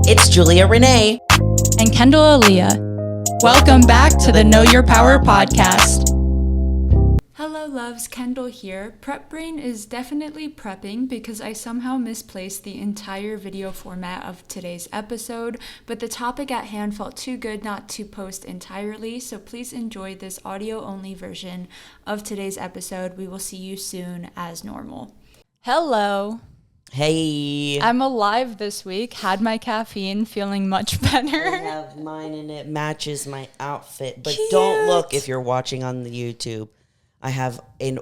It's Julia Renee. And Kendall Aaliyah. Welcome back to the Know Your Power podcast. Hello loves, Kendall here. Prep brain is definitely prepping because I somehow misplaced the entire video format of today's episode, but the topic at hand felt too good not to post entirely, so please enjoy this audio-only version of today's episode. We will see you soon as normal. Hello. Hey. I'm alive this week, had my caffeine, feeling much better. I have mine and it matches my outfit, but Cute. Don't look if you're watching on the YouTube. I have my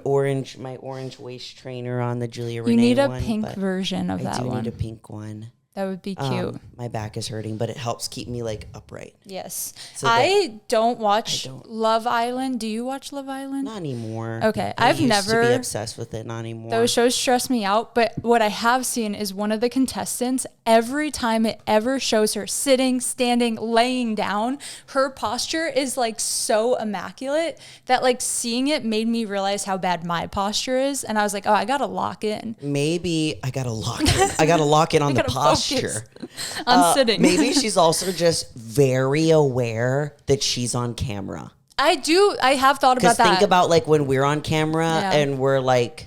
orange waist trainer on, the Julia Renee one. You need a pink version of that one. I do need a pink one. That would be cute. My back is hurting, but it helps keep me like upright. Yes. So I don't watch Love Island. Do you watch Love Island? Not anymore. Okay. I I've used never to be obsessed with it, not anymore. Those shows stress me out, but what I have seen is one of the contestants, every time it ever shows her sitting, standing, laying down, her posture is like so immaculate that like seeing it made me realize how bad my posture is. And I was like, oh, I got to lock in. Maybe I got to lock in. I got to lock in on the posture. On sitting. Maybe she's also just very aware that she's on camera. I have thought about that. Think about like when we're on camera and we're like,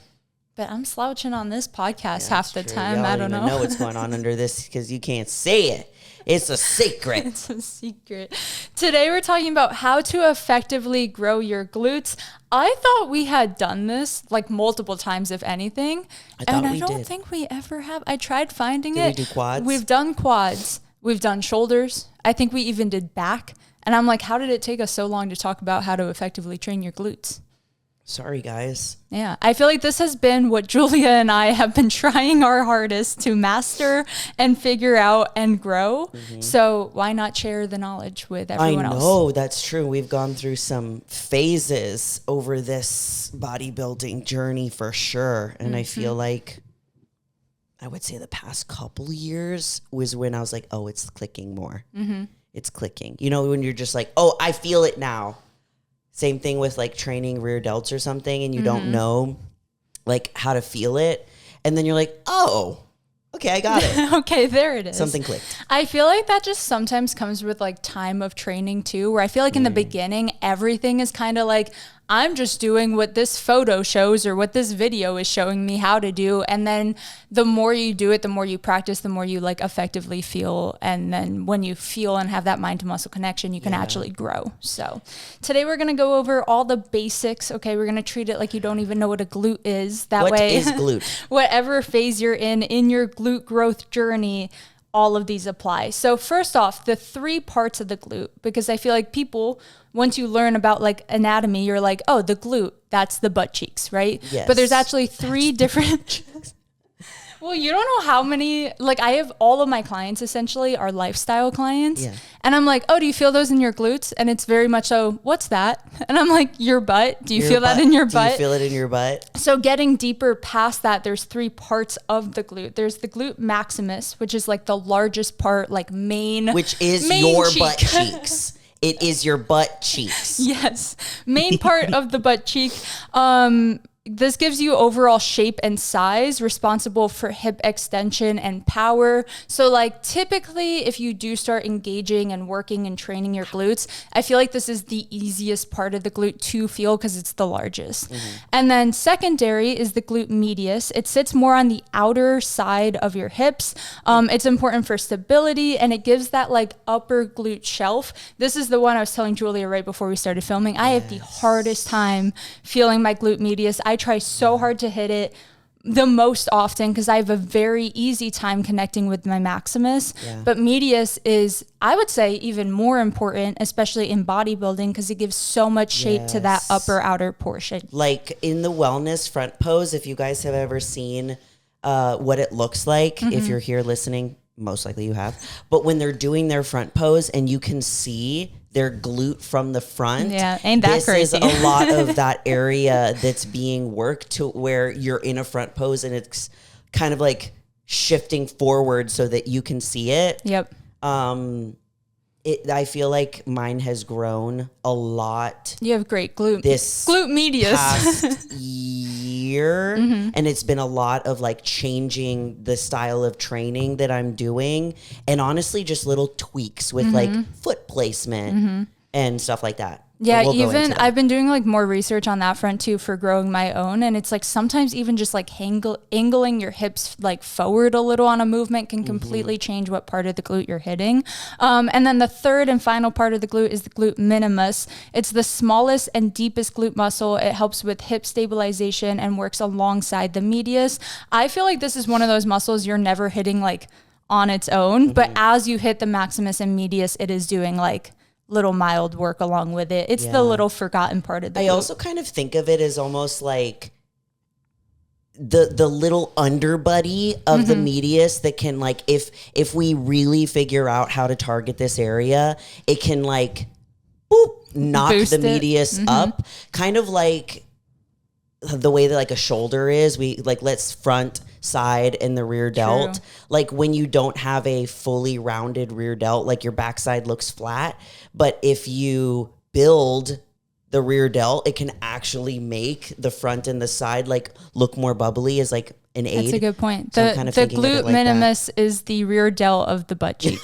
but I'm slouching on this podcast half the time. Y'all I don't even know what's going on under this because you can't say it. It's a secret. It's a secret. Today we're talking about how to effectively grow your glutes. I thought we had done this like multiple times, if anything. I don't think we ever have. I tried finding it. Did we do quads? We've done quads. We've done shoulders. I think we even did back. And I'm like, how did it take us so long to talk about how to effectively train your glutes? Sorry, guys. Yeah, I feel like this has been what Julia and I have been trying our hardest to master and figure out and grow. Mm-hmm. So why not share the knowledge with everyone else? I know, that's true. We've gone through some phases over this bodybuilding journey for sure. And I feel like I would say the past couple years was when I was like, oh, it's clicking more. Mm-hmm. It's clicking. You know, when you're just like, oh, I feel it now. Same thing with like training rear delts or something and you don't know like how to feel it. And then you're like, oh, okay, I got it. Okay, there it is. Something clicked. I feel like that just sometimes comes with like time of training too, where I feel like in the beginning, everything is kind of like, I'm just doing what this photo shows or what this video is showing me how to do. And then the more you do it, the more you practice, the more you like effectively feel. And then when you feel and have that mind to muscle connection, you can actually grow. So today we're going to go over all the basics. Okay. We're going to treat it like you don't even know what a glute is. That way, what is glute? Whatever phase you're in your glute growth journey, all of these apply. So first off, the 3 parts of the glute, because I feel like people, once you learn about like anatomy, you're like, oh, the glute, that's the butt cheeks, right? Yes. But there's actually 3 different... Well, you don't know how many, like I have all of my clients essentially are lifestyle clients. Yeah. And I'm like, oh, do you feel those in your glutes? And it's very much so, what's that? And I'm like, your butt. Do you feel that in your butt? Do you feel it in your butt? So getting deeper past that, there's 3 parts of the glute. There's the glute maximus, which is like the largest part, like which is your cheek. Butt cheeks. It is your butt cheeks. Yes. Main part of the butt cheek. This gives you overall shape and size, responsible for hip extension and power. So like typically if you do start engaging and working and training your glutes, I feel like this is the easiest part of the glute to feel because it's the largest. Mm-hmm. And then secondary is the glute medius. It sits more on the outer side of your hips. It's important for stability and it gives that like upper glute shelf. This is the one I was telling Julia right before we started filming. I have the hardest time feeling my glute medius. I try so hard to hit it the most often because I have a very easy time connecting with my maximus. Yeah. But medius is, I would say, even more important, especially in bodybuilding because it gives so much shape to that upper outer portion. Like in the wellness front pose, if you guys have ever seen what it looks like, if you're here listening, most likely you have. But when they're doing their front pose and you can see their glute from the front. Yeah, ain't that crazy? This is a lot of that area that's being worked to where you're in a front pose and it's kind of like shifting forward so that you can see it. Yep. I feel like mine has grown a lot You have great glute medius. past year, and it's been a lot of like changing the style of training that I'm doing, and honestly just little tweaks with like foot placement and stuff like that. Yeah, We'll even I've been doing like more research on that front too for growing my own. And it's like sometimes even just like angling your hips like forward a little on a movement can completely change what part of the glute you're hitting. And then the third and final part of the glute is the glute minimus. It's the smallest and deepest glute muscle. It helps with hip stabilization and works alongside the medius. I feel like this is one of those muscles you're never hitting like on its own, but as you hit the maximus and medius, it is doing like little mild work along with it. It's the little forgotten part of the glute. I also kind of think of it as almost like the little underbody of the medius that can like, if we really figure out how to target this area, it can like knock Boost the it. medius up, kind of like the way that like a shoulder is. We like, let's front, side, and the rear delt. True. Like when you don't have a fully rounded rear delt, like your backside looks flat. But if you build the rear delt, it can actually make the front and the side like look more bubbly as like an aid. That's a good point. So The, I'm kind of the thinking of it glute like minimus is the rear delt of the butt cheek.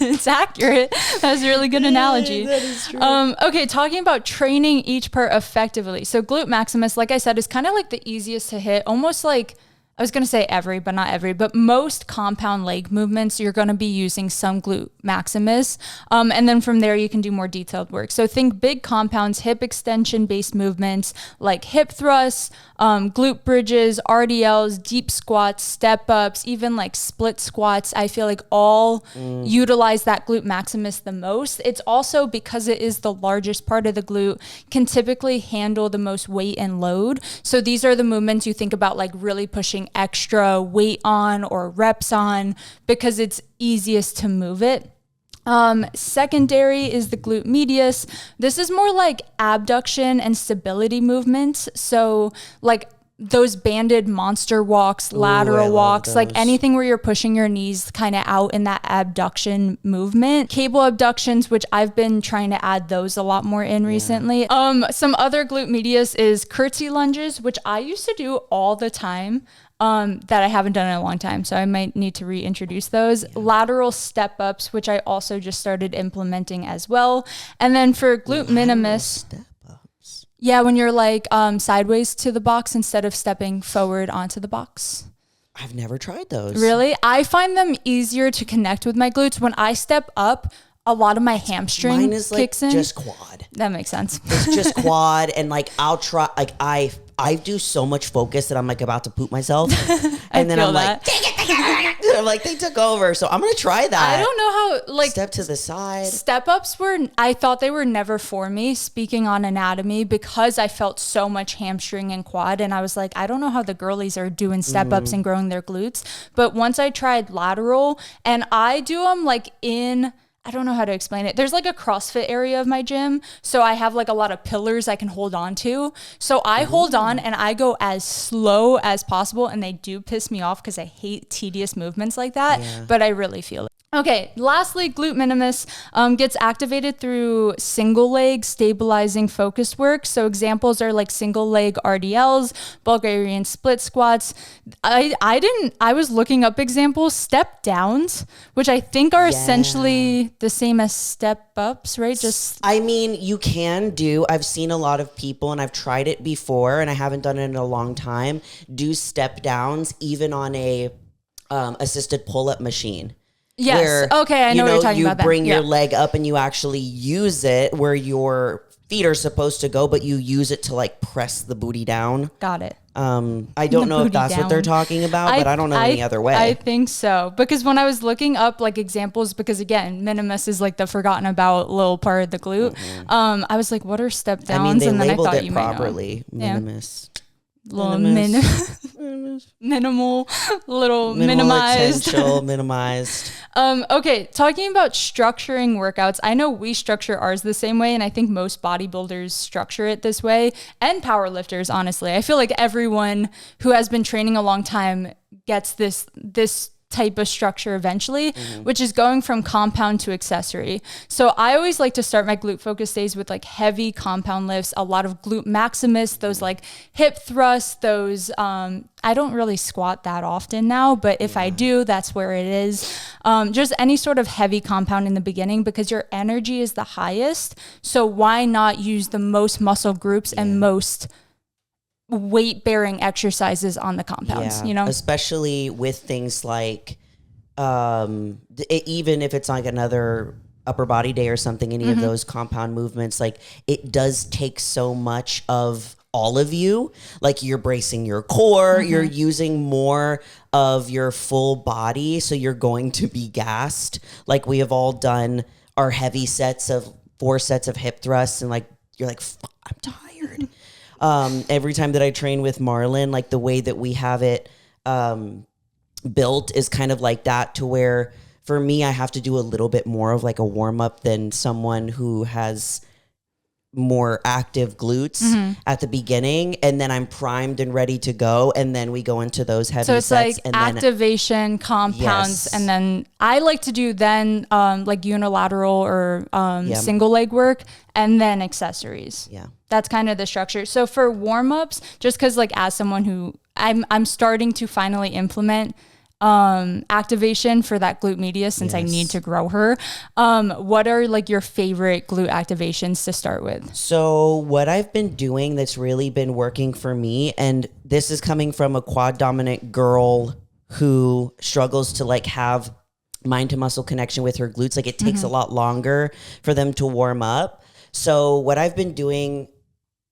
It's accurate. That's a really good analogy. That is true. Okay, talking about training each part effectively. So glute maximus, like I said, is kind of like the easiest to hit, almost like, I was going to say every, but not every, but most compound leg movements, you're going to be using some glute maximus. And then from there, you can do more detailed work. So think big compounds, hip extension based movements like hip thrusts, glute bridges, RDLs, deep squats, step ups, even like split squats. I feel like all utilize that glute maximus the most. It's also because it is the largest part of the glute, can typically handle the most weight and load. So these are the movements you think about like really pushing extra weight on or reps on because it's easiest to move it. Secondary is the glute medius. This is more like abduction and stability movements. So like those banded monster walks, lateral walks, like anything where you're pushing your knees kind of out in that abduction movement. Cable abductions, which I've been trying to add those a lot more in recently. Some other glute medius is curtsy lunges, which I used to do all the time. That I haven't done in a long time, so I might need to reintroduce those. Lateral step ups, which I also just started implementing as well. And then for glute minimus, step ups. Yeah, when you're like sideways to the box instead of stepping forward onto the box. I've never tried those. Really? I find them easier to connect with my glutes. When I step up, a lot of my hamstring Mine is like kicks in. just quad. That makes sense. It's just quad, and like I'll try. Like I do so much focus that I'm like about to poop myself, and then I'm like, take it. I'm like, they took over, so I'm gonna try that. I don't know how like step to the side. Step ups I thought they were never for me, speaking on anatomy, because I felt so much hamstring and quad. And I was like, I don't know how the girlies are doing step ups and growing their glutes. But once I tried lateral, and I do them like I don't know how to explain it. There's like a CrossFit area of my gym. So I have like a lot of pillars I can hold on to. So I hold on and I go as slow as possible. And they do piss me off because I hate tedious movements like that. Yeah. But I really feel it. Okay, lastly, glute minimus gets activated through single leg stabilizing focused work. So examples are like single leg RDLs, Bulgarian split squats. I was looking up examples, step downs, which I think are essentially the same as step ups, right? I mean, you can do, I've seen a lot of people, and I've tried it before, and I haven't done it in a long time, do step downs even on a assisted pull-up machine. Yes. Where, okay. I know what you're talking about. You bring your leg up and you actually use it where your feet are supposed to go, but you use it to like press the booty down. Got it. I don't know if that's what they're talking about, but I don't know any other way. I think so. Because when I was looking up like examples, because again, minimus is like the forgotten about little part of the glute. I was like, what are step downs? I mean, they and then labeled I thought it you properly. Minimus. Yeah. Little minimal, little minimized. Potential, minimized. Okay, talking about structuring workouts, I know we structure ours the same way, and I think most bodybuilders structure it this way, and powerlifters, honestly. I feel like everyone who has been training a long time gets this type of structure eventually, which is going from compound to accessory. So I always like to start my glute focus days with like heavy compound lifts, a lot of glute maximus, those like hip thrusts, those, I don't really squat that often now, but if I do, that's where it is. Just any sort of heavy compound in the beginning because your energy is the highest. So why not use the most muscle groups and most weight bearing exercises on the compounds, you know, especially with things like, even if it's like another upper body day or something, any of those compound movements, like it does take so much of all of you. Like you're bracing your core, you're using more of your full body. So you're going to be gassed. Like we have all done our heavy sets of 4 sets of hip thrusts and like, you're like, I'm tired. Every time that I train with Marlon, like the way that we have it built is kind of like that, to where for me, I have to do a little bit more of like a warm up than someone who has more active glutes at the beginning, and then I'm primed and ready to go, and then we go into those heavy sets. So it's like and activation, compounds, and then I like to do then like unilateral or single leg work, and then accessories. Yeah, that's kind of the structure. So for warm-ups, just because like as someone who I'm starting to finally implement activation for that glute medius since I need to grow her. What are like your favorite glute activations to start with? So what I've been doing that's really been working for me, and this is coming from a quad dominant girl who struggles to like have mind to muscle connection with her glutes. Like it takes a lot longer for them to warm up. So what I've been doing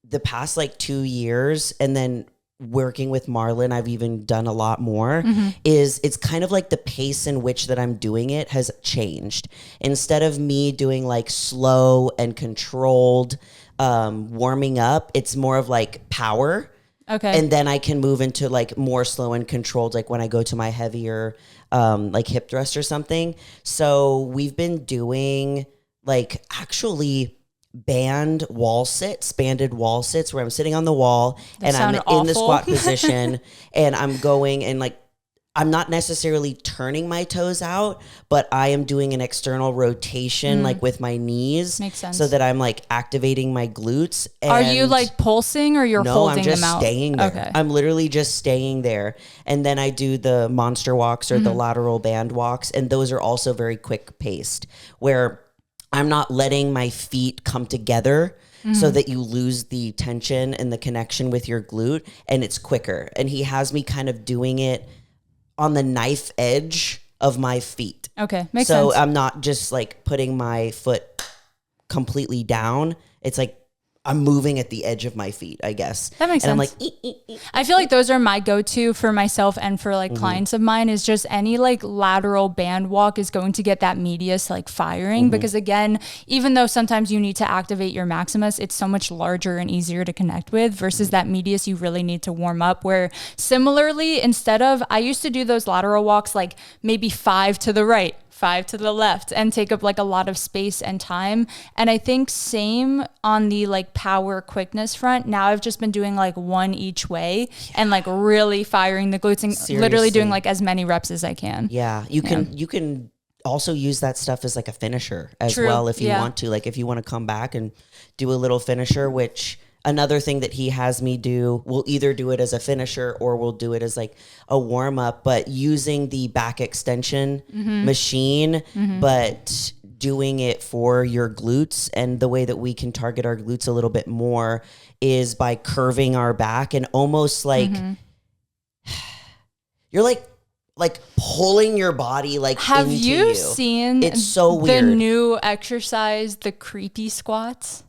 the past like 2 years, and then working with Marlon, I've even done a lot more, is it's kind of like the pace in which that I'm doing it has changed. Instead of me doing like slow and controlled warming up, it's more of like power. Okay. And then I can move into like more slow and controlled, like when I go to my heavier like hip thrust or something. So we've been doing like actually banded wall sits where I'm sitting on the wall and I'm in the squat position and I'm going and like, I'm not necessarily turning my toes out, but I am doing an external rotation like with my knees. Makes sense. So that I'm like activating my glutes. And are you like pulsing or you're holding them out? No, I'm just staying there. Okay. I'm literally just staying there. And then I do the monster walks or the lateral band walks. And those are also very quick paced, where I'm not letting my feet come together so that you lose the tension and the connection with your glute, and it's quicker. And he has me kind of doing it on the knife edge of my feet. Okay, makes sense. So I'm not just like putting my foot completely down. It's like I'm moving at the edge of my feet, I guess. That makes sense. And I'm like, I feel like those are my go-to for myself and for like clients of mine, is just any like lateral band walk is going to get that medius like firing. Because again, even though sometimes you need to activate your maximus, it's so much larger and easier to connect with versus that medius you really need to warm up. Where similarly, instead of, I used to do those lateral walks like maybe 5 to the right, 5 to the left, and take up like a lot of space and time. And I think same on the like power quickness front. Now I've just been doing like 1 each way and like really firing the glutes and literally doing like as many reps as I can. Yeah. You can also use that stuff as like a finisher as well if you want to. Like if you want to come back and do a little finisher, which another thing that he has me do, we'll either do it as a finisher or we'll do it as like a warm up, but using the back extension machine, but doing it for your glutes. And the way that we can target our glutes a little bit more is by curving our back and almost like you're like pulling your body like have into you seen it's so weird. The new exercise, the creepy squats?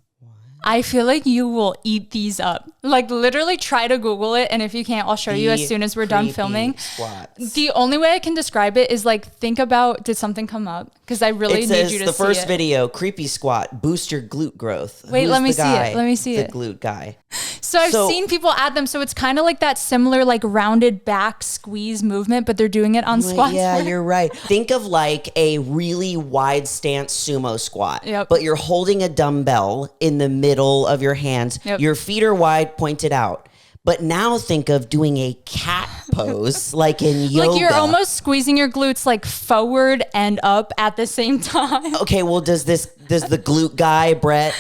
I feel like you will eat these up. Like literally try to Google it. And if you can't, I'll show you as soon as we're done filming. Squats. The only way I can describe it is like, think about, did something come up? Because I really need you to see it. The first video, creepy squat, boost your glute growth. Wait, let me see it. Let me see it. The glute guy. So I've seen people add them. So it's kind of like that similar like rounded back squeeze movement, but they're doing it on squats. Yeah, you're right. Think of like a really wide stance sumo squat, but you're holding a dumbbell in the middle of your hands. Your feet are wide, pointed out, But now think of doing a cat pose like in yoga. Like you're almost squeezing your glutes like forward and up at the same time. Okay, well, does the glute guy, Brett,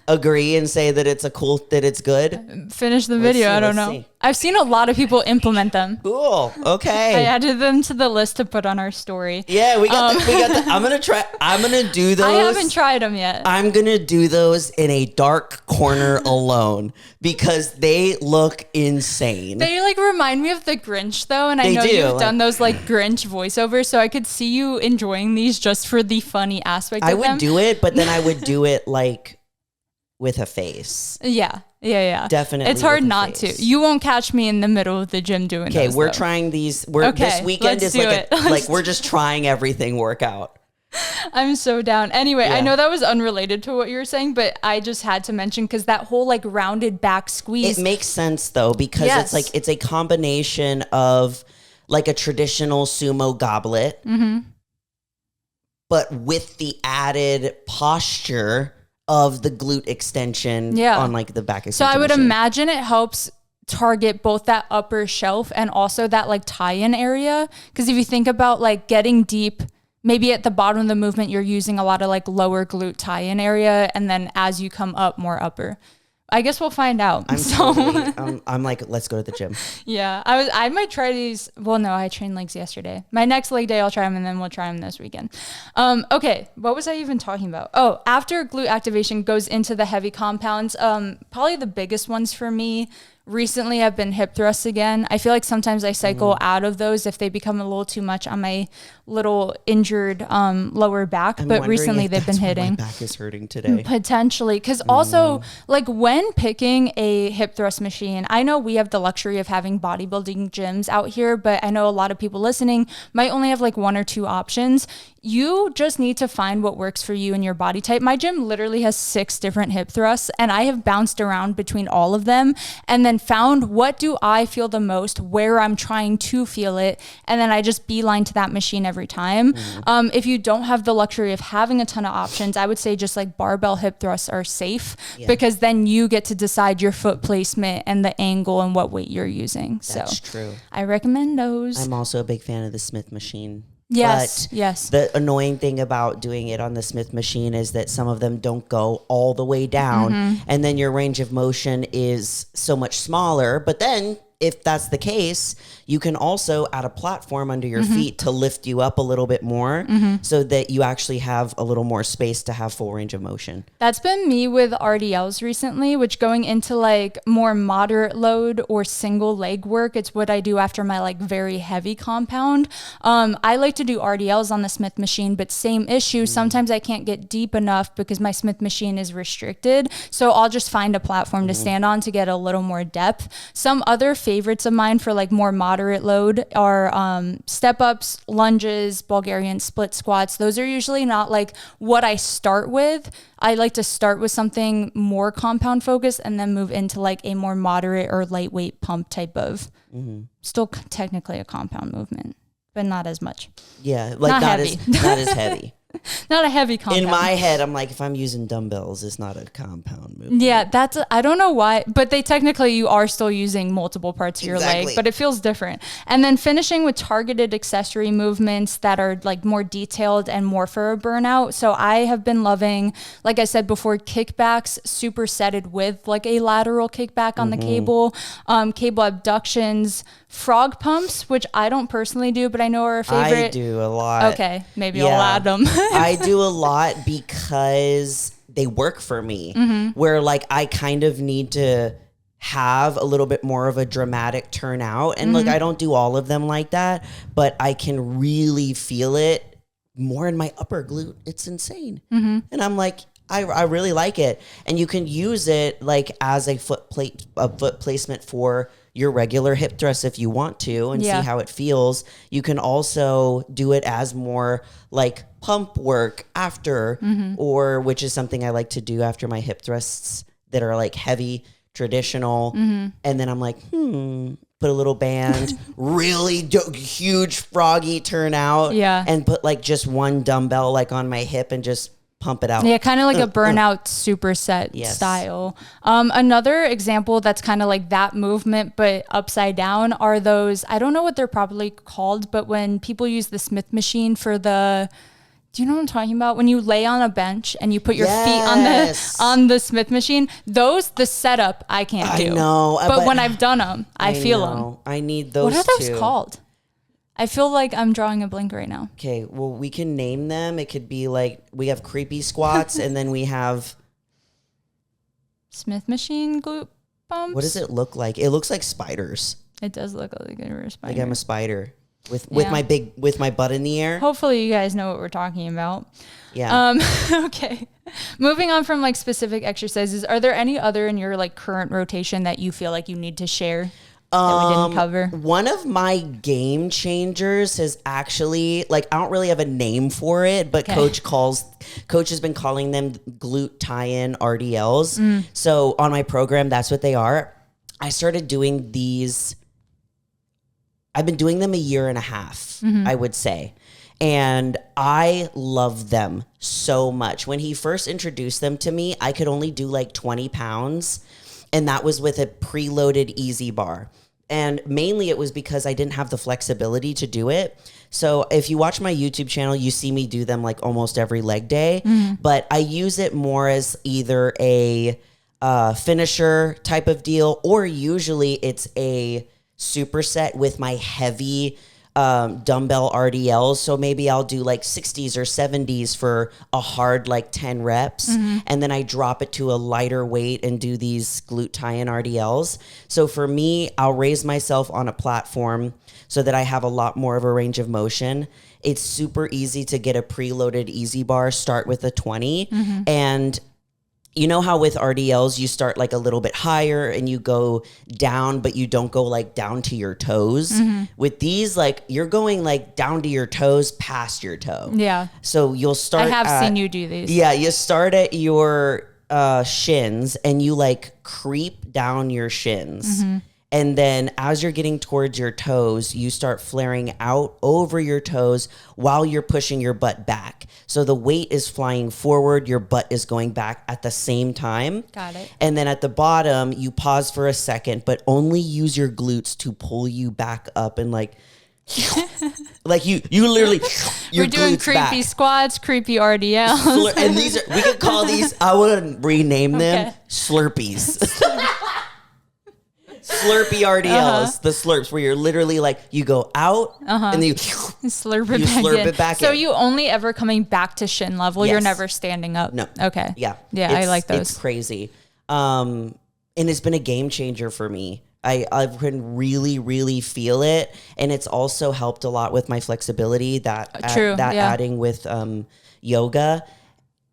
agree and say that it's good? Finish the video. I don't know. See. I've seen a lot of people implement them. Cool. Okay. I added them to the list to put on our story. Yeah, we got I'm going to do those. I haven't tried them yet. I'm going to do those in a dark corner alone because they look insane. They like remind me of the Grinch though. And I know you've done those like Grinch voiceovers. So I could see you enjoying these just for the funny aspect of them. I would do it, but then I would do it like with a face. Yeah. Definitely. It's hard not to. You won't catch me in the middle of the gym doing those. Okay, we're trying these. This weekend is like we're just trying everything workout. I'm so down. Anyway, I know that was unrelated to what you were saying, but I just had to mention because that whole like rounded back squeeze. It makes sense though, because it's a combination of like a traditional sumo goblet, but with the added posture of the glute extension on like the back extension. So I would machine. imagine it helps target both that upper shelf and also that like tie-in area. Because if you think about like getting deep, maybe at the bottom of the movement, you're using a lot of like lower glute tie-in area. And then as you come up, more upper. I guess we'll find out. I'm like, let's go to the gym. Yeah, I might try these. Well, no, I trained legs yesterday. My next leg day, I'll try them, and then we'll try them this weekend. Okay, what was I even talking about? Oh, after glute activation goes into the heavy compounds. Probably the biggest ones for me recently have been hip thrusts again. I feel like sometimes I cycle out of those if they become a little too much on my little injured lower back. But recently they've been hitting. My back is hurting today. Potentially. Because also, like when picking a hip thrust machine, I know we have the luxury of having bodybuilding gyms out here, but I know a lot of people listening might only have like one or two options. You just need to find what works for you and your body type. My gym literally has 6 different hip thrusts, and I have bounced around between all of them and then found what do I feel the most, where I'm trying to feel it, and then I just beeline to that machine every time. If you don't have the luxury of having a ton of options, I would say just like barbell hip thrusts are safe because then you get to decide your foot placement and the angle and what weight you're using. That's true. I recommend those. I'm also a big fan of the Smith machine. Yes, but yes. The annoying thing about doing it on the Smith machine is that some of them don't go all the way down, and then your range of motion is so much smaller. But then if that's the case, you can also add a platform under your feet to lift you up a little bit more so that you actually have a little more space to have full range of motion. That's been me with RDLs recently, which going into like more moderate load or single leg work, it's what I do after my like very heavy compound. I like to do RDLs on the Smith machine, but same issue. Sometimes I can't get deep enough because my Smith machine is restricted. So I'll just find a platform to stand on to get a little more depth. Some other favorites of mine for like more moderate load are step ups, lunges, Bulgarian split squats. Those are usually not like what I start with. I like to start with something more compound focused and then move into like a more moderate or lightweight pump type of still technically a compound movement, but not as much. Yeah, like not as heavy. Not a heavy compound. In my head, I'm like, if I'm using dumbbells, it's not a compound movement. Yeah, I don't know why, but you are still using multiple parts of your leg, but it feels different. And then finishing with targeted accessory movements that are like more detailed and more for a burnout. So I have been loving, like I said before, kickbacks supersetted with like a lateral kickback on the cable abductions, frog pumps, which I don't personally do, but I know are a favorite. I do a lot. Okay, maybe I'll add them. I do a lot because they work for me, where like I kind of need to have a little bit more of a dramatic turnout. And like, I don't do all of them like that, but I can really feel it more in my upper glute. It's insane. And I'm like, I really like it. And you can use it like as a foot placement for your regular hip thrust if you want to and see how it feels. You can also do it as more like pump work after, or which is something I like to do after my hip thrusts that are like heavy, traditional. And then I'm like, put a little band, really huge froggy turnout, and put like just one dumbbell like on my hip and just pump it out. Yeah, kind of like a burnout superset style. Another example that's kind of like that movement, but upside down, are those, I don't know what they're probably called, but when people use the Smith machine for the, do you know what I'm talking about? When you lay on a bench and you put your feet on the Smith machine, the setup I can't do. I know. But when I've done them, I feel them. I need those. What are those called? I feel like I'm drawing a blank right now. Okay, well, we can name them. It could be like, we have creepy squats and then we have... Smith machine glute bumps? What does it look like? It looks like spiders. It does look like a spider. Like I'm a spider with my butt in the air. Hopefully you guys know what we're talking about. Yeah. Okay. Moving on from like specific exercises, are there any other in your like current rotation that you feel like you need to share? That we didn't cover? One of my game changers has actually, like, I don't really have a name for it, but Coach has been calling them glute tie-in RDLs. So on my program, that's what they are. I started doing these. I've been doing them a year and a half, I would say. And I love them so much. When he first introduced them to me, I could only do like 20 pounds. And that was with a preloaded easy bar. And mainly it was because I didn't have the flexibility to do it. So if you watch my YouTube channel, you see me do them like almost every leg day. But I use it more as either a finisher type of deal, or usually it's a superset with my heavy dumbbell RDLs. So maybe I'll do like 60s or 70s for a hard like 10 reps. And then I drop it to a lighter weight and do these glute tie-in RDLs. So for me, I'll raise myself on a platform so that I have a lot more of a range of motion. It's super easy to get a preloaded easy bar, start with a 20. And you know how with RDLs, you start like a little bit higher and you go down, but you don't go like down to your toes. With these, like you're going like down to your toes, past your toe. Yeah. So you'll start. I have seen you do these. Yeah. You start at your shins and you like creep down your shins. And then as you're getting towards your toes, you start flaring out over your toes while you're pushing your butt back. So the weight is flying forward, your butt is going back at the same time. Got it. And then at the bottom, you pause for a second, but only use your glutes to pull you back up and like... like you literally your we're doing glutes creepy back. Squats, creepy RDLs. And these are, we could call these, I would rename them Slurpees. Slurpee RDLs, the slurps, where you're literally like, you go out and then you slurp it back So in. you only ever coming back to shin level. Yes. You're never standing up. No. Okay. Yeah. I like those. It's crazy. And it's been a game changer for me. I can really, really feel it. And it's also helped a lot with my flexibility adding with yoga.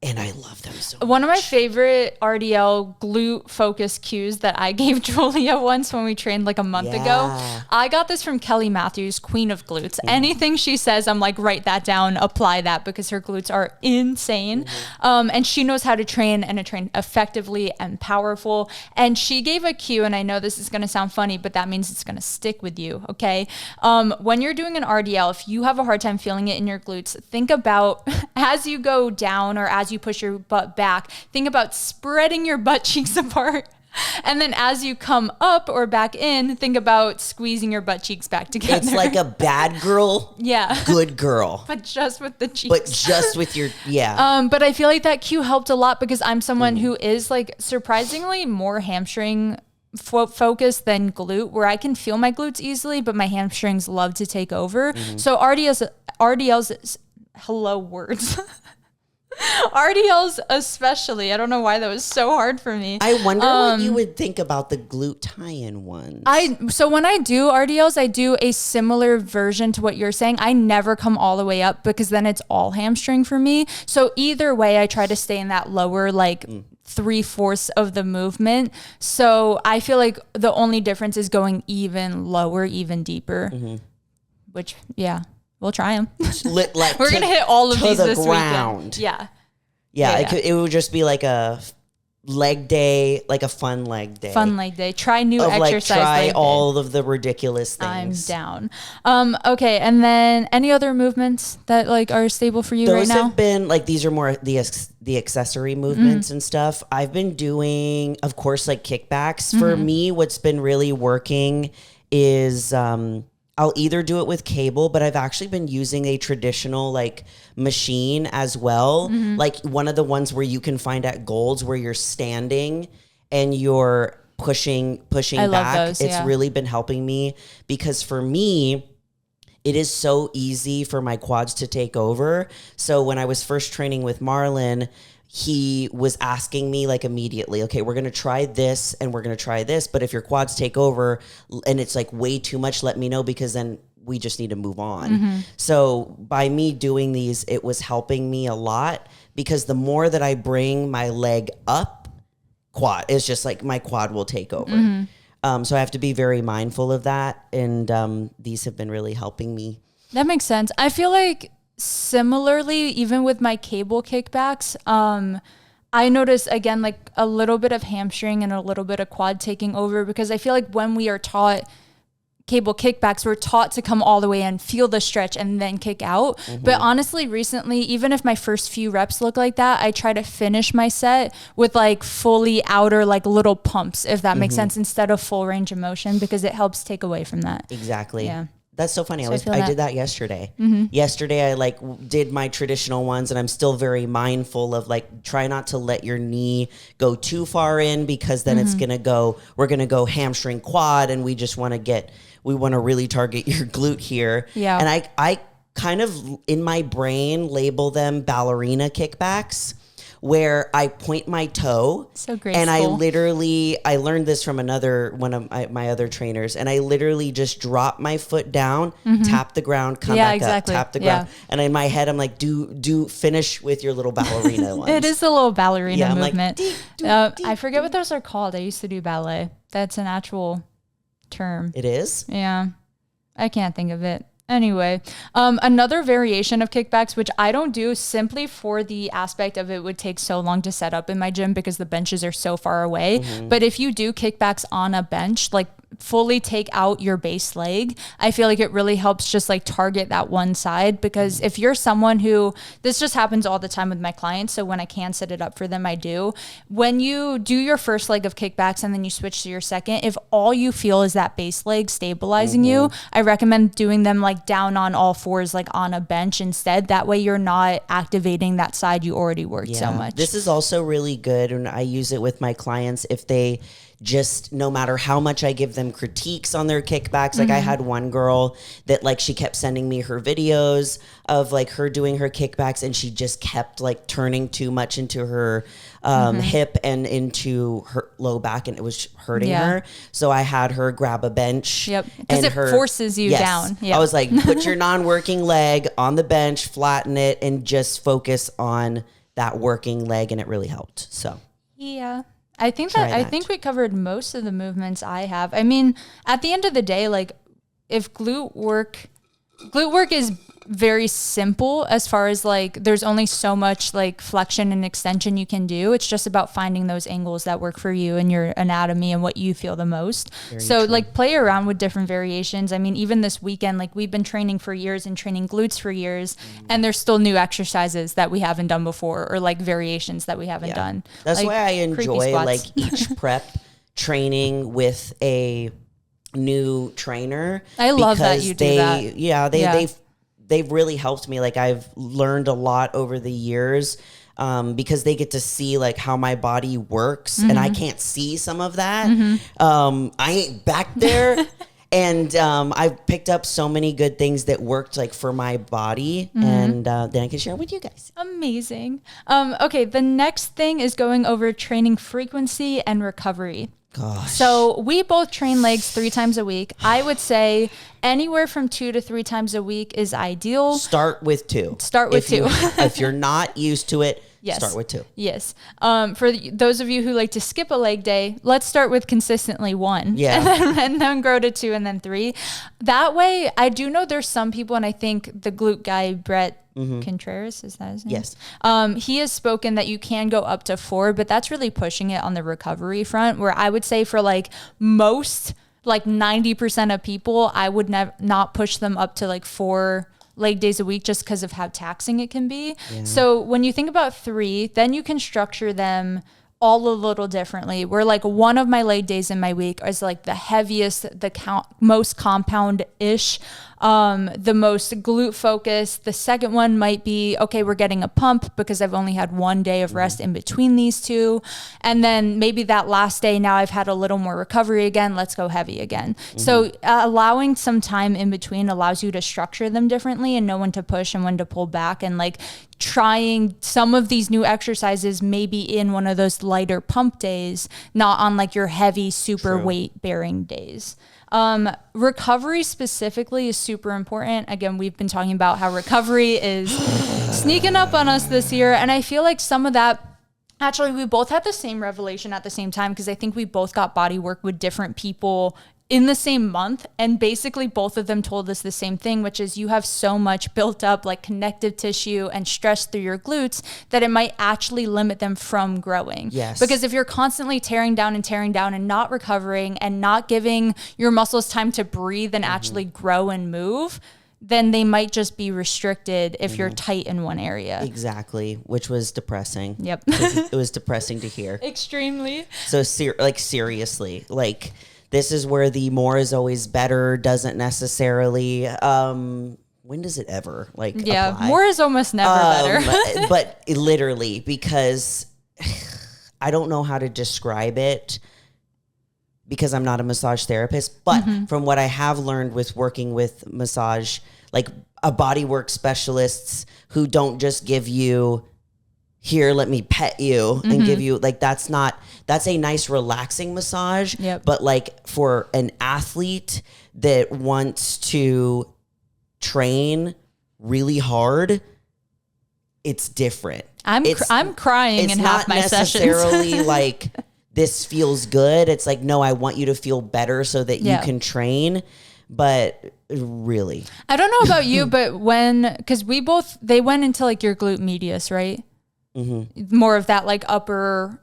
And I love them so much. One of my favorite RDL glute focus cues that I gave Julia once when we trained like a month ago. I got this from Kelly Matthews, Queen of Glutes. Anything she says, I'm like, write that down, apply that, because her glutes are insane. And she knows how to train, and to train effectively and powerful. And she gave a cue, and I know this is going to sound funny, but that means it's going to stick with you, okay? When you're doing an RDL, if you have a hard time feeling it in your glutes, think about as you go down or as you push your butt back, think about spreading your butt cheeks apart. And then as you come up or back in, think about squeezing your butt cheeks back together. It's like a bad girl, good girl. But just with the cheeks. But just with your, But I feel like that cue helped a lot because I'm someone who is like surprisingly more hamstring focused than glute, where I can feel my glutes easily, but my hamstrings love to take over. So RDLs, hello words. RDLs especially. I don't know why that was so hard for me. I wonder what you would think about the glute tie-in ones. So when I do RDLs, I do a similar version to what you're saying. I never come all the way up because then it's all hamstring for me. So either way, I try to stay in that lower like 3/4 of the movement. So I feel like the only difference is going even lower, even deeper, which we'll try them. We're going to hit all of these this ground. weekend. Yeah. It would just be like a leg day, like a fun leg day. Fun leg day. Try new of exercise like try leg day. all of the ridiculous I'm things. down. Okay, and then any other movements that like are stable for you right now? Those have been like, these are more the accessory movements and stuff. I've been doing, of course, like kickbacks. For me, what's been really working is I'll either do it with cable, but I've actually been using a traditional like machine as well. Like one of the ones where you can find at Gold's, where you're standing and you're pushing I love back. those, It's yeah. really been helping me, because for me, it is so easy for my quads to take over. So when I was first training with Marlon, he was asking me like immediately, okay, we're going to try this and we're going to try this. But if your quads take over and it's like way too much, let me know, because then we just need to move on. So by me doing these, it was helping me a lot, because the more that I bring my leg up, quad, it's just like my quad will take over. So I have to be very mindful of that. And these have been really helping me. That makes sense. I feel like similarly, even with my cable kickbacks, I notice again, like a little bit of hamstring and a little bit of quad taking over, because I feel like when we are taught cable kickbacks, we're taught to come all the way in, feel the stretch, and then kick out. But honestly, recently, even if my first few reps look like that, I try to finish my set with like fully outer, like little pumps, if that makes sense, instead of full range of motion, because it helps take away from that. Exactly. Yeah. That's so funny. So I did that yesterday. Yesterday, I like did my traditional ones, and I'm still very mindful of like, try not to let your knee go too far in, because then we're going to go hamstring quad, and we just want to really target your glute here. Yeah. And I kind of in my brain label them ballerina kickbacks, where I point my toe. So graceful. And I learned this from one of my other trainers, and I literally just drop my foot down, tap the ground, come back up, tap the ground. And in my head, I'm like, do finish with your little ballerina ones. It is a little ballerina movement. Like, I forget what those are called. I used to do ballet. That's an actual term. It is? Yeah. I can't think of it. Anyway, another variation of kickbacks, which I don't do simply for the aspect of it would take so long to set up in my gym because the benches are so far away. But if you do kickbacks on a bench, like fully take out your base leg, I feel like it really helps just like target that one side, because if you're someone who, this just happens all the time with my clients, so when I can set it up for them, I do. When you do your first leg of kickbacks and then you switch to your second, if all you feel is that base leg stabilizing you, I recommend doing them like down on all fours, like on a bench instead. That way you're not activating that side you already worked so much. This is also really good, and I use it with my clients if they just, no matter how much I give them critiques on their kickbacks. Like I had one girl that like, she kept sending me her videos of like her doing her kickbacks, and she just kept like turning too much into her hip and into her low back, and it was hurting her. So I had her grab a bench. Because it forces you down. I was like, put your non-working leg on the bench, flatten it, and just focus on that working leg. And it really helped. So yeah. I think we covered most of the movements I have. I mean, at the end of the day, like if glute work is very simple as far as like, there's only so much like flexion and extension you can do. It's just about finding those angles that work for you and your anatomy and what you feel the most. True. Like play around with different variations. I mean, even this weekend, like we've been training for years and training glutes for years, and there's still new exercises that we haven't done before, or like variations that we haven't done. That's like why I enjoy like each prep training with a new trainer. I love that you do that. Yeah, they've really helped me. Like I've learned a lot over the years because they get to see like how my body works, and I can't see some of that. I ain't back there. And I've picked up so many good things that worked like for my body, and then I can share with you guys. Amazing. Okay, the next thing is going over training frequency and recovery. Gosh. So we both train legs 3 times a week. I would say Anywhere from 2 to 3 times a week is ideal. Start with 2. If you're not used to it, yes. Start with 2. Yes. For those of you who like to skip a leg day, let's start with consistently 1. Yeah. And then grow to 2 and then 3. That way, I do know there's some people, and I think the glute guy, Brett Contreras, is that his name? Yes. He has spoken that you can go up to 4, but that's really pushing it on the recovery front, where I would say for like most, like 90% of people, I would not push them up to like 4 leg days a week just because of how taxing it can be. Yeah. So when you think about 3, then you can structure them all a little differently, where like one of my leg days in my week is like the heaviest, most compound-ish, the most glute focused. The second one might be, okay, we're getting a pump because I've only had 1 day of rest in between these 2. And then maybe that last day, now I've had a little more recovery again, let's go heavy again. So allowing some time in between allows you to structure them differently and know when to push and when to pull back, and like trying some of these new exercises maybe in one of those lighter pump days, not on like your heavy, super weight bearing days. Recovery specifically is super important. Again, we've been talking about how recovery is sneaking up on us this year. And I feel like some of that, actually, we both had the same revelation at the same time, because I think we both got body work with different people in the same month, and basically both of them told us the same thing, which is you have so much built up like connective tissue and stress through your glutes that it might actually limit them from growing. Yes. Because if you're constantly tearing down and not recovering and not giving your muscles time to breathe and actually grow and move, then they might just be restricted if you're tight in one area. Exactly, which was depressing. Yep. It was depressing to hear. Extremely. So seriously, like, this is where the more is always better doesn't necessarily, when does it ever apply? More is almost never better. But literally, because I don't know how to describe it, because I'm not a massage therapist, but from what I have learned with working with massage, like a bodywork specialists who don't just give you, here, let me pet you and give you, like, that's a nice relaxing massage. Yep. But like for an athlete that wants to train really hard, it's different. I'm crying in half my sessions. It's not necessarily like, this feels good. It's like, no, I want you to feel better so that you can train. But really, I don't know about you, but because they went into like your glute medius, right? More of that like upper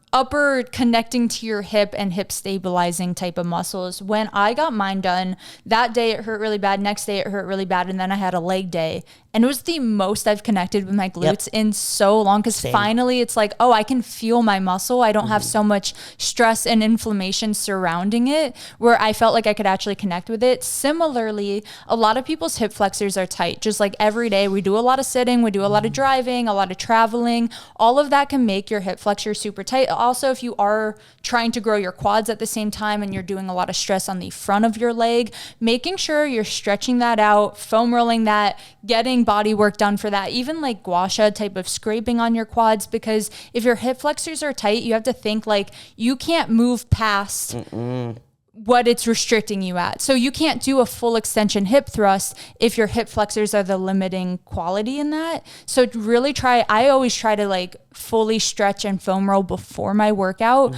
connecting to your hip and hip stabilizing type of muscles. When I got mine done, that day it hurt really bad. Next day it hurt really bad. And then I had a leg day. And it was the most I've connected with my glutes in so long, because finally it's like, oh, I can feel my muscle. I don't have so much stress and inflammation surrounding it, where I felt like I could actually connect with it. Similarly, a lot of people's hip flexors are tight. Just like every day we do a lot of sitting, we do a lot of driving, a lot of traveling. All of that can make your hip flexor super tight. Also, if you are trying to grow your quads at the same time and you're doing a lot of stress on the front of your leg, making sure you're stretching that out, foam rolling that, getting body work done for that, even like gua sha type of scraping on your quads, because if your hip flexors are tight, you have to think like you can't move past what it's restricting you at. So you can't do a full extension hip thrust if your hip flexors are the limiting quality in that. So really I always try to like fully stretch and foam roll before my workout.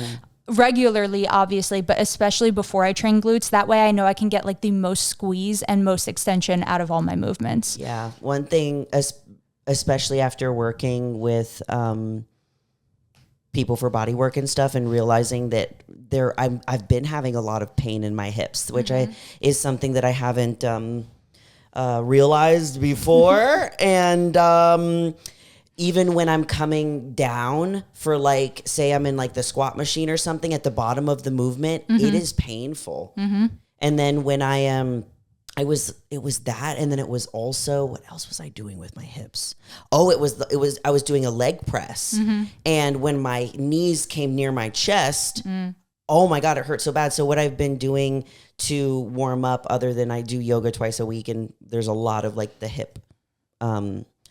Regularly, obviously, but especially before I train glutes. That way I know I can get like the most squeeze and most extension out of all my movements. Yeah. One thing, especially after working with people for body work and stuff, and realizing that I've been having a lot of pain in my hips, which is something that I haven't realized before. And even when I'm coming down for like, say I'm in like the squat machine or something, at the bottom of the movement, it is painful. And then when it was that, and then it was also, what else was I doing with my hips? Oh, I was doing a leg press. And when my knees came near my chest, oh my God, it hurt so bad. So what I've been doing to warm up, other than I do yoga twice a week, and there's a lot of like the hip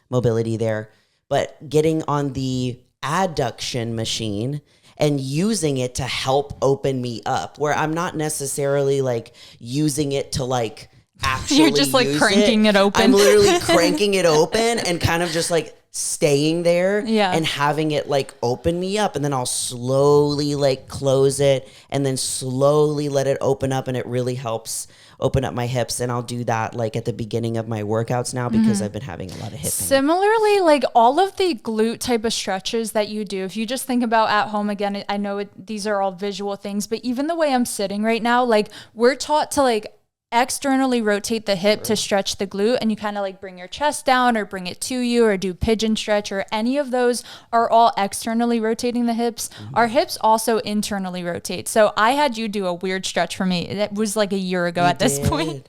mobility there, but getting on the adduction machine and using it to help open me up, where I'm not necessarily like using it to like actually You're just like cranking it open. I'm literally cranking it open and kind of just like staying there and having it like open me up, and then I'll slowly like close it and then slowly let it open up, and it really helps open up my hips. And I'll do that like at the beginning of my workouts now because I've been having a lot of hip pain. Similarly, like all of the glute type of stretches that you do, if you just think about at home, again, I know these are all visual things, but even the way I'm sitting right now, like we're taught to like externally rotate the hip to stretch the glute, and you kind of like bring your chest down or bring it to you or do pigeon stretch, or any of those are all externally rotating the hips. Our hips also internally rotate. So I had you do a weird stretch for me. It was like a year ago at this point.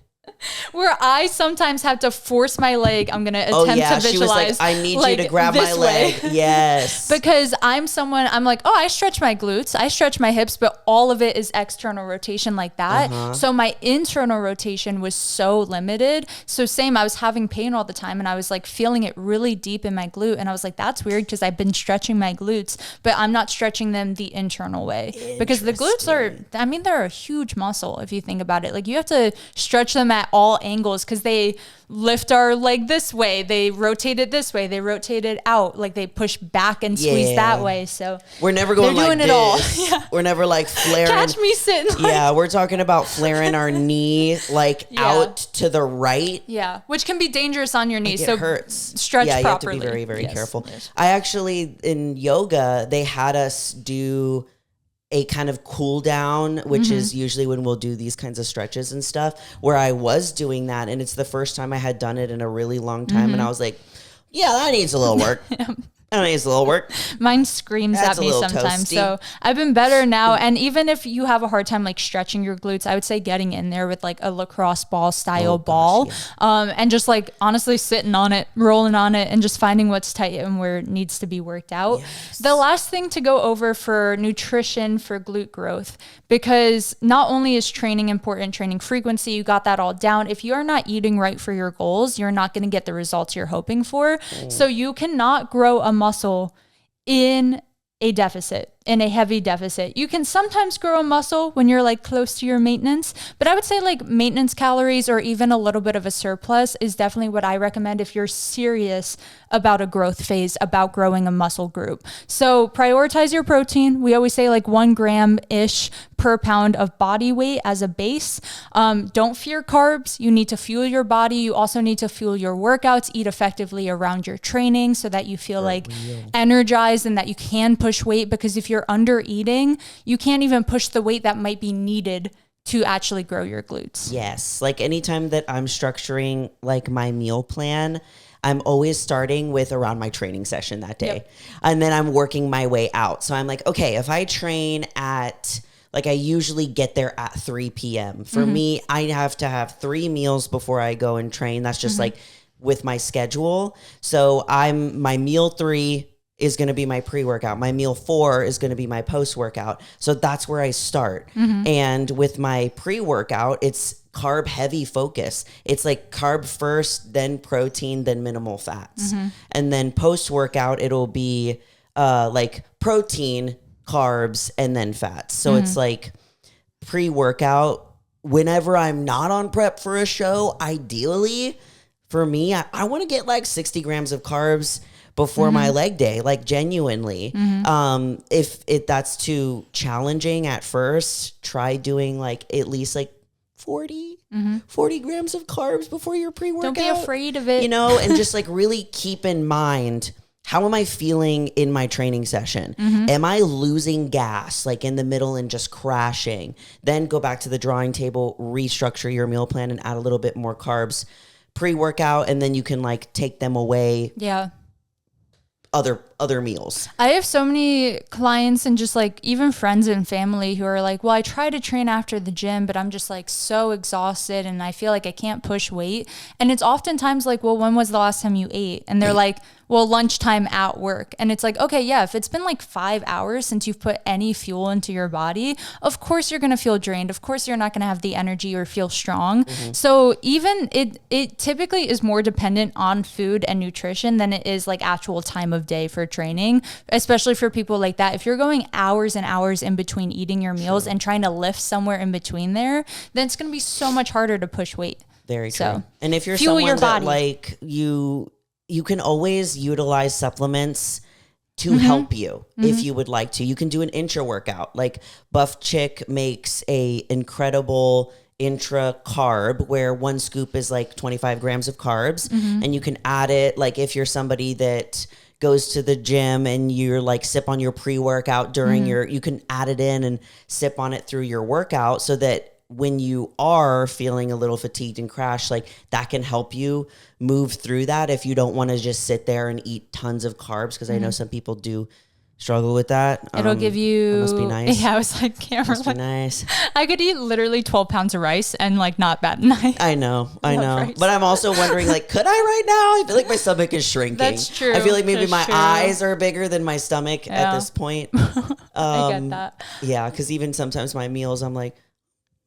Where I sometimes have to force my leg. I'm going to attempt to visualize. She was like, I need you to grab my leg. Yes. Because I'm like, oh, I stretch my glutes, I stretch my hips, but all of it is external rotation like that. So my internal rotation was so limited. So same, I was having pain all the time, and I was like feeling it really deep in my glute. And I was like, that's weird because I've been stretching my glutes, but I'm not stretching them the internal way. Because the glutes they're a huge muscle if you think about it. Like you have to stretch them at all angles because they lift our leg this way, they rotate it this way, they rotate it out, like they push back and squeeze that way. So we're never going like this. All. We're never like flaring. Catch me sitting. Like, we're talking about flaring our knee like out to the right. Yeah, which can be dangerous on your knee. Like so it hurts. Stretch properly. You have to be very, very careful. I actually, in yoga, they had us do a kind of cool down, which is usually when we'll do these kinds of stretches and stuff, where I was doing that. And it's the first time I had done it in a really long time. And I was like, yeah, that needs a little work. That needs a little work. Mine screams at me sometimes. Toasty. So I've been better now. And even if you have a hard time like stretching your glutes, I would say getting in there with like a lacrosse ball style ball. And just like honestly sitting on it, rolling on it, and just finding what's tight and where it needs to be worked out. Yes. The last thing to go over for nutrition for glute growth, because not only is training important, training frequency, you got that all down. If you are not eating right for your goals, you're not going to get the results you're hoping for. So you cannot grow a muscle in a deficit, in a heavy deficit. You can sometimes grow a muscle when you're like close to your maintenance, but I would say like maintenance calories or even a little bit of a surplus is definitely what I recommend if you're serious about a growth phase, about growing a muscle group. So prioritize your protein. We always say like 1 gram-ish per pound of body weight as a base. Don't fear carbs. You need to fuel your body. You also need to fuel your workouts, eat effectively around your training so that you feel like energized and that you can push weight, because if you're under eating, you can't even push the weight that might be needed to actually grow your glutes. Yes. Like anytime that I'm structuring like my meal plan, I'm always starting with around my training session that day. And then I'm working my way out. So I'm like, okay, if I train at, like I usually get there at 3 p.m. For me, I have to have 3 meals before I go and train. That's just like with my schedule. So my meal 3 is going to be my pre-workout. My meal 4 is going to be my post-workout. So that's where I start. And with my pre-workout, it's carb heavy focus. It's like carb first, then protein, then minimal fats. And then post-workout, it'll be like protein, carbs, and then fats. So it's like pre-workout, whenever I'm not on prep for a show, ideally for me, I want to get like 60 grams of carbs before my leg day, like genuinely. If that's too challenging at first, try doing like at least like 40 grams of carbs before your pre-workout. Don't be afraid of it. You know, and just like really keep in mind, how am I feeling in my training session? Am I losing gas like in the middle and just crashing? Then go back to the drawing table, restructure your meal plan and add a little bit more carbs pre-workout, and then you can like take them away. Other meals. I have so many clients and just like even friends and family who are like, well, I try to train after the gym, but I'm just like so exhausted and I feel like I can't push weight. And it's oftentimes like, well, when was the last time you ate? And they're like, well, lunchtime at work. And it's like, okay, yeah, if it's been like 5 hours since you've put any fuel into your body, of course you're going to feel drained. Of course you're not going to have the energy or feel strong. So even it typically is more dependent on food and nutrition than it is like actual time of day for training, especially for people like that. If you're going hours and hours in between eating your meals and trying to lift somewhere in between there, then it's going to be so much harder to push weight. Very true. So, And if you're fuel someone your that body. like you can always utilize supplements to help you if you would like to. You can do an intra workout. Like Buff Chick makes a incredible intra carb where one scoop is like 25 grams of carbs, and you can add it. Like if you're somebody that goes to the gym and you're like sip on your pre-workout during you can add it in and sip on it through your workout, so that when you are feeling a little fatigued and crashed, like that can help you move through that if you don't want to just sit there and eat tons of carbs. Because I know some people do struggle with that. It'll give you. It must be nice. Yeah, I was like, can't Must be relate. nice. I could eat literally 12 pounds of rice and like not bat an eye. I know. rice. But I'm also wondering, like, could I right now? I feel like my stomach is shrinking. That's true. I feel like maybe That's my true. eyes are bigger than my stomach at Yeah. this point. I get that. Yeah, because even sometimes my meals, I'm like,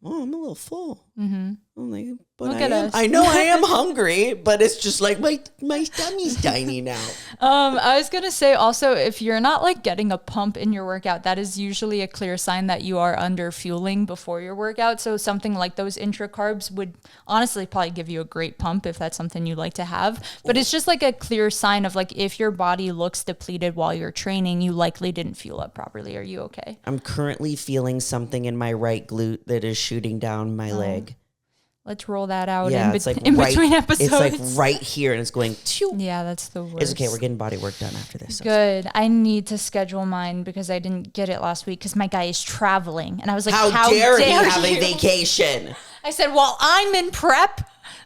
oh, I'm a little full. I'm like, but Look at us. I know I am hungry, but it's just like my tummy's tiny now. I was gonna say also, if you're not like getting a pump in your workout, that is usually a clear sign that you are under fueling before your workout. So something like those intra carbs would honestly probably give you a great pump if that's something you'd like to have. But it's just like a clear sign of like, if your body looks depleted while you're training, you likely didn't fuel up properly. Are you okay? I'm currently feeling something in my right glute that is shooting down my leg. Let's roll that out Yeah, in, it's like in right, between episodes. It's like right here, and it's going. Phew. Yeah, that's the worst. It's okay. We're getting body work done after this. So Good. I need to schedule mine because I didn't get it last week because my guy is traveling. And I was like, how dare he have you? a vacation? I said, well, I'm in prep,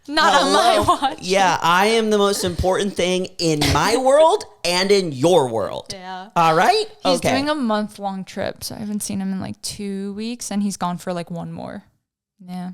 not on my watch. Yeah, I am the most important thing in my world and in your world. Yeah. All right? He's doing a month-long trip, so I haven't seen him in like 2 weeks, and he's gone for like one more. Yeah.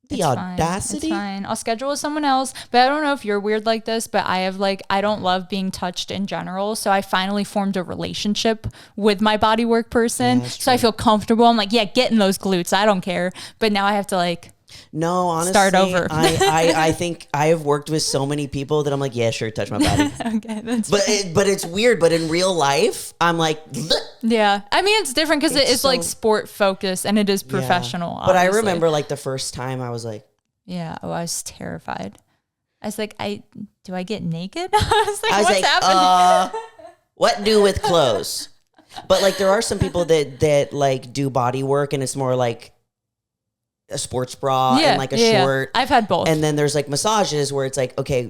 The audacity. It's fine. I'll schedule with someone else. But I don't know if you're weird like this, but I have like, I don't love being touched in general. So I finally formed a relationship with my bodywork person. So I feel comfortable. I'm like, yeah, get in those glutes. I don't care. But now I have to like, no, honestly, start over. I think I have worked with so many people that I'm like, yeah, sure, touch my body. Okay, that's but it's weird. But in real life, I'm like, bleh. Yeah. I mean, it's different because it is like sport focused and it is professional. Yeah. But I obviously. remember like the first time I was like, yeah, I was terrified. I was like, do I get naked? I was like, what's happening? What do with clothes? But like there are some people that like do body work and it's more like a sports bra and like a short. I've had both. And then there's like massages where it's like, okay,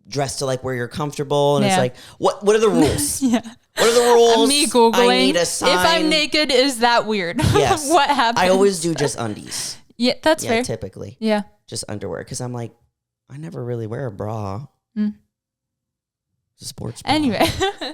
dress to like where you're comfortable. And it's like, what are the rules? Yeah. What are the rules? Me Googling. I need a sign. If I'm naked, is that weird? Yes. What happens? I always do just undies. Yeah, that's fair. Typically. Yeah. Just underwear. Because I'm like, I never really wear a bra. It's a sports bra. Anyway.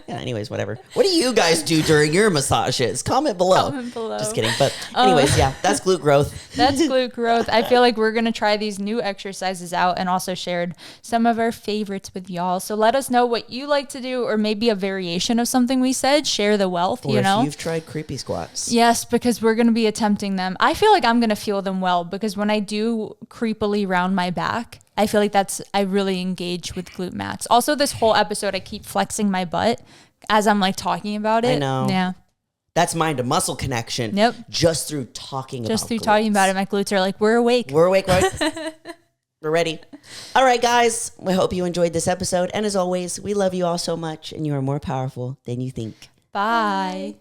Yeah, anyways, whatever. What do you guys do during your massages? Comment below. Just kidding. But anyways, yeah, that's glute growth. That's glute growth. I feel like we're going to try these new exercises out and also shared some of our favorites with y'all. So let us know what you like to do or maybe a variation of something we said. Share the wealth, or if you've tried creepy squats. Yes, because we're going to be attempting them. I feel like I'm going to feel them well because when I do creepily round my back, I feel like I really engage with glute mats. Also, this whole episode, I keep flexing my butt as I'm like talking about it. I know. Yeah. That's mind to muscle connection. Yep. Just through talking about it. Just through talking about it, my glutes are like, we're awake. We're awake, right? We're ready. All right, guys. We hope you enjoyed this episode. And as always, we love you all so much and you are more powerful than you think. Bye.